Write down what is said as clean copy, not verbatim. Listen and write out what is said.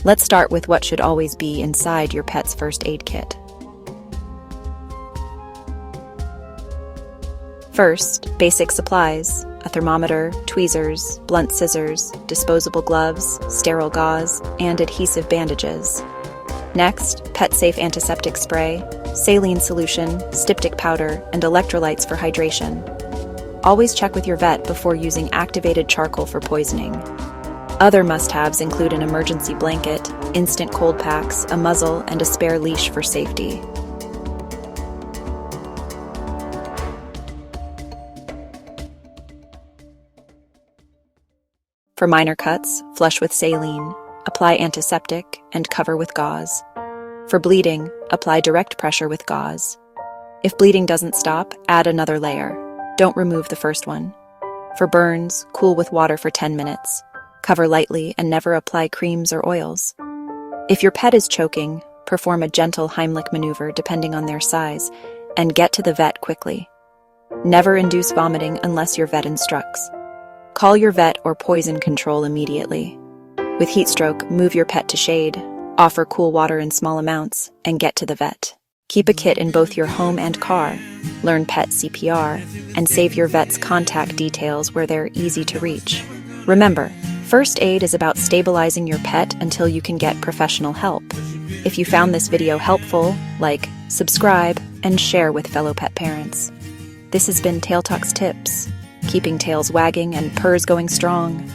Let's start with what should always be inside your pet's first aid kit. First, basic supplies: a thermometer, tweezers, blunt scissors, disposable gloves, sterile gauze, and adhesive bandages. Next, pet-safe antiseptic spray, saline solution, styptic powder, and electrolytes for hydration. Always check with your vet before using activated charcoal for poisoning. Other must-haves include an emergency blanket, instant cold packs, a muzzle, and a spare leash for safety. For minor cuts, flush with saline, apply antiseptic, and cover with gauze. For bleeding, apply direct pressure with gauze. If bleeding doesn't stop, add another layer. Don't remove the first one. For burns, cool with water for 10 minutes. Cover lightly and never apply creams or oils. If your pet is choking, perform a gentle Heimlich maneuver depending on their size, and get to the vet quickly. Never induce vomiting unless your vet instructs. Call your vet or poison control immediately. With heatstroke, move your pet to shade, offer cool water in small amounts, and get to the vet. Keep a kit in both your home and car, learn pet CPR, and save your vet's contact details where they're easy to reach. Remember, first aid is about stabilizing your pet until you can get professional help. If you found this video helpful, like, subscribe, and share with fellow pet parents. This has been TailToks Tips, keeping tails wagging and purrs going strong.